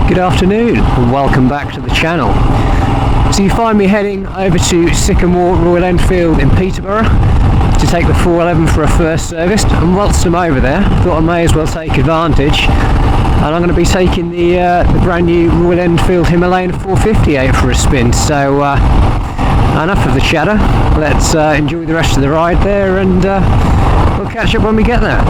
Good afternoon and welcome back to the channel. So you find me heading over to Sycamore Royal Enfield in Peterborough to take the 411 for a first service, and whilst I'm over there I thought I may as well take advantage, and I'm going to be taking the brand new Royal Enfield Himalayan 450 out for a spin. So enough of the chatter, let's enjoy the rest of the ride there, and we'll catch up when we get there.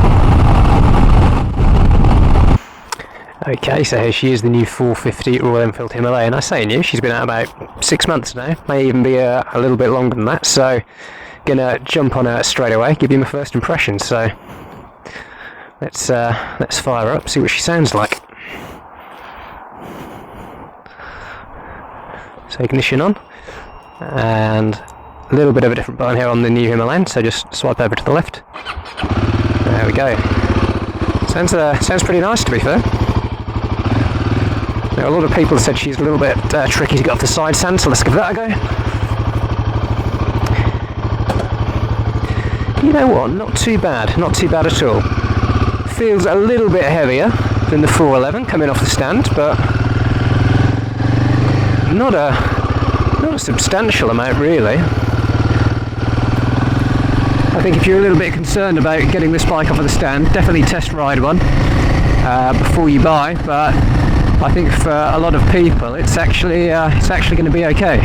Okay, so here she is, the new 450 Royal Enfield Himalayan. I say new, she's been out about 6 months now, may even be a little bit longer than that, so gonna jump on her straight away, give you my first impression. So let's fire her up, see what she sounds like. So ignition on, and a little bit of a different button here on the new Himalayan, so just swipe over to the left. There we go. Sounds pretty nice, to be fair. Now, a lot of people said she's a little bit tricky to get off the side stand, so let's give that a go. You know what, not too bad at all. Feels a little bit heavier than the 411 coming off the stand, but not a substantial amount really. I think if you're a little bit concerned about getting this bike off of the stand, definitely test ride one before you buy, but I think for a lot of people it's actually going to be okay.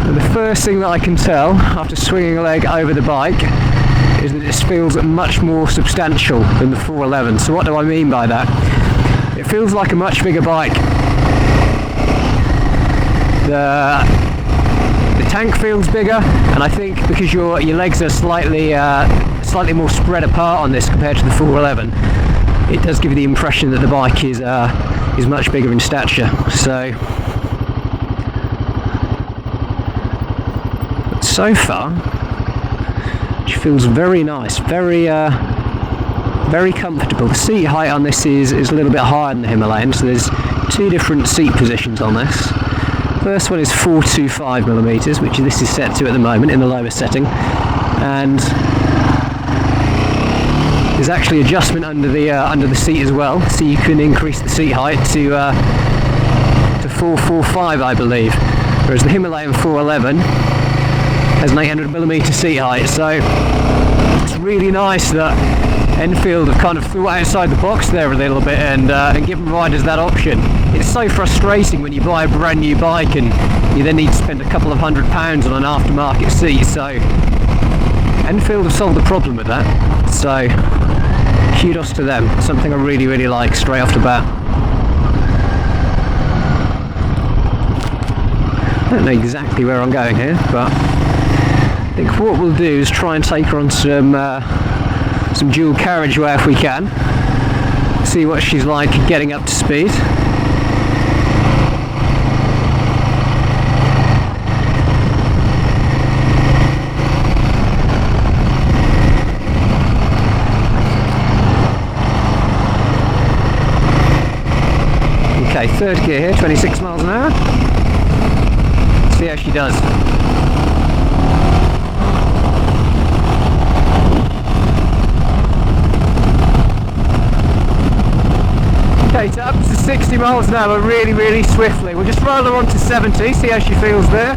And the first thing that I can tell after swinging a leg over the bike is that this feels much more substantial than the 411. So what do I mean by that? It feels like a much bigger bike. The tank feels bigger, and I think because your legs are slightly more spread apart on this compared to the 411, it does give you the impression that the bike is much bigger in stature. So far, she feels very nice, very comfortable. The seat height on this is a little bit higher than the Himalayan, so there's two different seat positions on this. First one is 425mm, which this is set to at the moment in the lower setting, and there's actually adjustment under the seat as well, so you can increase the seat height to 445, I believe, whereas the Himalayan 411 has an 800mm seat height. So it's really nice that Enfield have kind of thought outside the box there a little bit and given riders that option. It's so frustrating when you buy a brand new bike and you then need to spend a couple of £100 on an aftermarket seat. So Enfield have solved the problem with that. So kudos to them. Something I really like straight off the bat. I don't know exactly where I'm going here, but I think what we'll do is try and take her on some dual carriageway if we can. See what she's like getting up to speed. Okay, third gear here, 26 miles an hour. See how she does. Okay, so up to 60 miles an hour really swiftly. We'll just roll her on to 70, see how she feels there.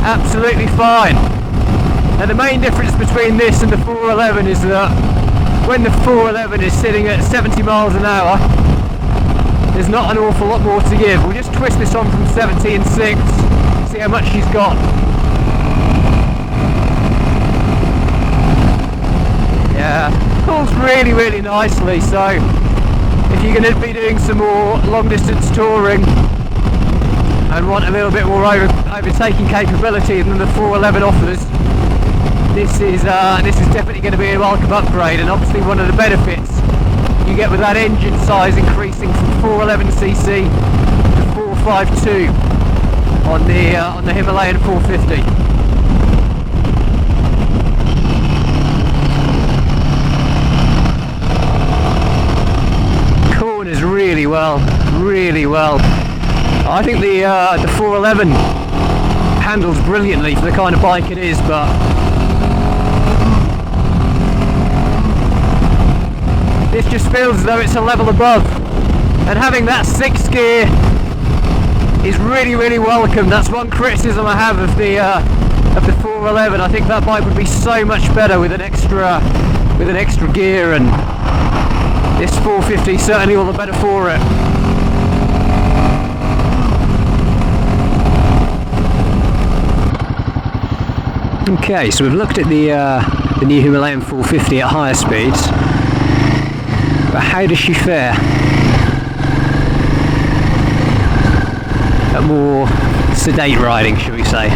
Absolutely fine. Now the main difference between this and the 411 is that when the 411 is sitting at 70 miles an hour, there's not an awful lot more to give. We'll just twist this on from 70 and 6, see how much she's got. Yeah, pulls really nicely, so if you're going to be doing some more long distance touring and want a little bit more overtaking capability than the 411 offers, this is definitely going to be a welcome upgrade. And obviously one of the benefits you get with that engine size increasing from 411cc to 452 on the Himalayan 450. Corners really well. I think the 411 handles brilliantly for the kind of bike it is, but this just feels as though it's a level above. And having that 6th gear is really, really welcome. That's one criticism I have of the 411. I think that bike would be so much better with an extra gear, and this 450 is certainly all the better for it. Okay, so we've looked at the new Himalayan 450 at higher speeds, but how does she fare at more sedate riding, shall we say?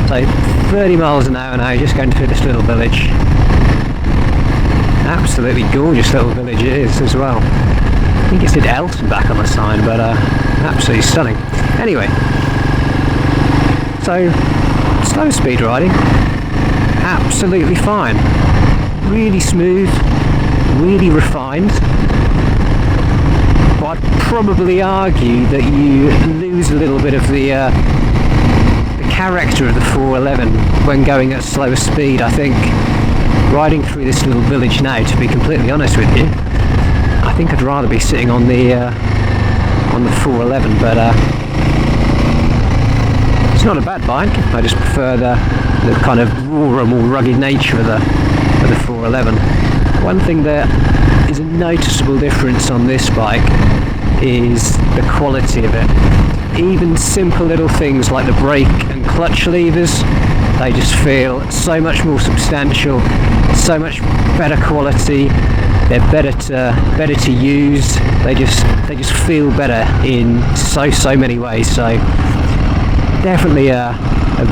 So 30 miles an hour now, just going through this little village. Absolutely gorgeous little village it is as well. I think it said Elton back on the sign, but absolutely stunning. Anyway, so slow speed riding, absolutely fine. Really smooth, really refined. But I'd probably argue that you lose a little bit of the character of the 411 when going at slower speed. I think riding through this little village now, to be completely honest with you, I think I'd rather be sitting on the 411, but it's not a bad bike. I just prefer the kind of rawer, more rugged nature of the 411. One thing that is a noticeable difference on this bike is the quality of it. Even simple little things like the brake and clutch levers, they just feel so much more substantial, so much better quality. They're better to use. They just feel better in so many ways. So definitely a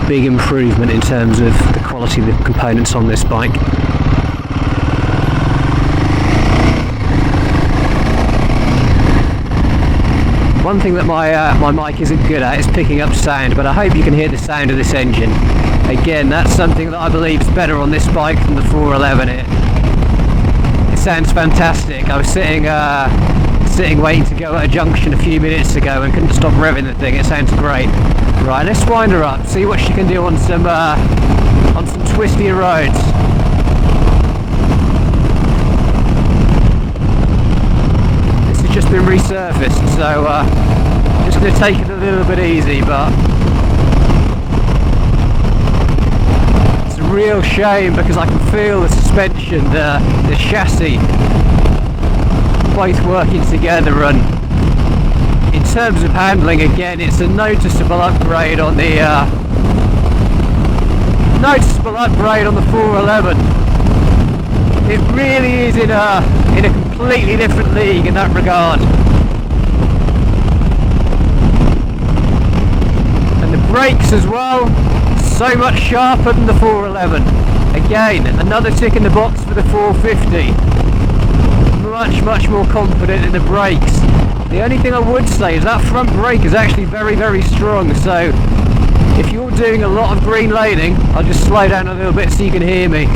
big improvement in terms of the quality of the components on this bike. One thing that my mic isn't good at is picking up sound, but I hope you can hear the sound of this engine. Again, that's something that I believe is better on this bike than the 411. It sounds fantastic. I was sitting waiting to go at a junction a few minutes ago and couldn't stop revving the thing. It sounds great. Right, let's wind her up, see what she can do on some twistier roads. Just been resurfaced, so just going to take it a little bit easy, but it's a real shame because I can feel the suspension, the chassis both working together, and in terms of handling, again, it's a noticeable upgrade on the 411. It really is in a completely different league in that regard. And the brakes as well, so much sharper than the 411. Again, another tick in the box for the 450. Much more confident in the brakes. The only thing I would say is that front brake is actually very strong, so if you're doing a lot of green laning, I'll just slow down a little bit so you can hear me.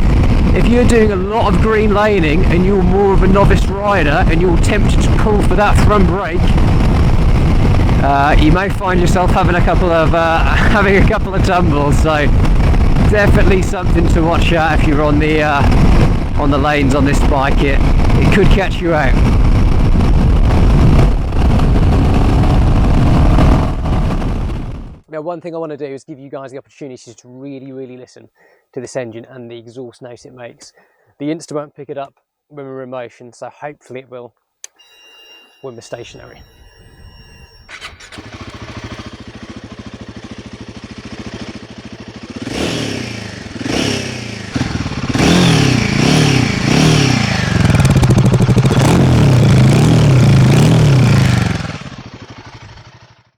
If you're doing a lot of green laning and you're more of a novice rider and you're tempted to pull for that front brake, you may find yourself having a couple of tumbles. So definitely something to watch out if you're on the lanes on this bike. It could catch you out. Now, one thing I want to do is give you guys the opportunity to really listen to this engine and the exhaust noise it makes. The Insta won't pick it up when we're in motion, so hopefully it will when we're stationary.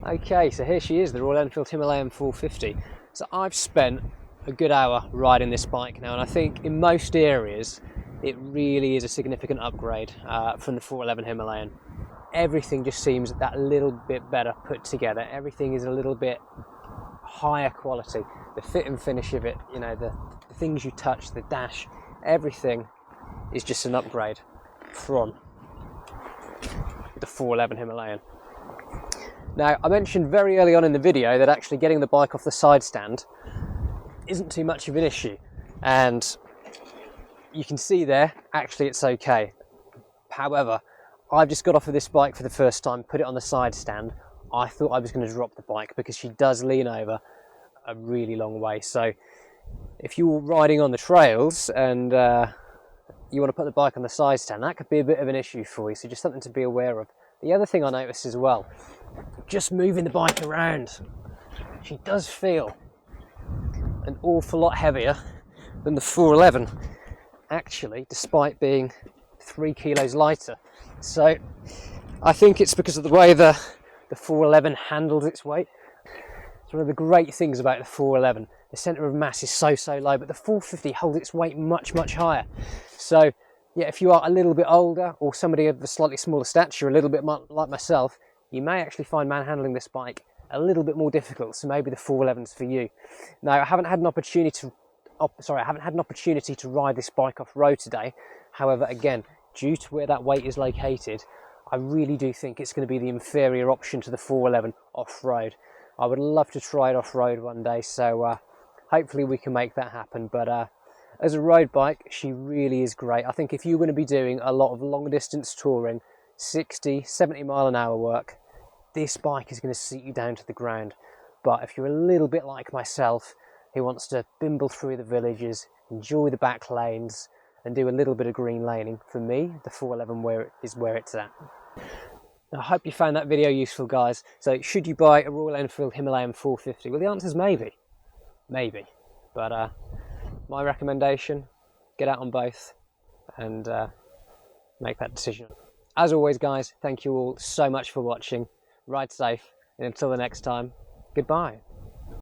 Okay, so here she is, the Royal Enfield Himalayan 450. So I've spent a good hour riding this bike now, and I think in most areas it really is a significant upgrade from the 411 Himalayan. Everything just seems that little bit better put together. Everything is a little bit higher quality. The fit and finish of it, you know, the things you touch, the dash, everything is just an upgrade from the 411 Himalayan. Now, I mentioned very early on in the video that actually getting the bike off the side stand isn't too much of an issue, and you can see there, actually it's okay. However, I've just got off of this bike for the first time, put it on the side stand. I thought I was going to drop the bike because she does lean over a really long way. So if you're riding on the trails and you want to put the bike on the side stand, that could be a bit of an issue for you. So just something to be aware of. The other thing I noticed as well, just moving the bike around, she does feel an awful lot heavier than the 411, actually, despite being 3 kilos lighter. So I think it's because of the way the 411 handles its weight. It's one of the great things about the 411. The centre of mass is so low, but the 450 holds its weight much higher. So yeah, if you are a little bit older or somebody of a slightly smaller stature, a little bit like myself, you may actually find manhandling this bike a little bit more difficult. So maybe the 411's for you. Now, I haven't had an opportunity to ride this bike off road today. However, again, due to where that weight is located, I really do think it's going to be the inferior option to the 411 off road. I would love to try it off road one day, so hopefully we can make that happen. But as a road bike, she really is great. I think if you're going to be doing a lot of long distance touring, 60, 70 mile an hour work, this bike is going to seat you down to the ground. But if you're a little bit like myself, who wants to bimble through the villages, enjoy the back lanes, and do a little bit of green laning, for me, the 411 is where it's at. I hope you found that video useful, guys. So should you buy a Royal Enfield Himalayan 450? Well, the answer is maybe. Maybe. But my recommendation, get out on both and make that decision. As always, guys, thank you all so much for watching. Ride safe, and until the next time, goodbye.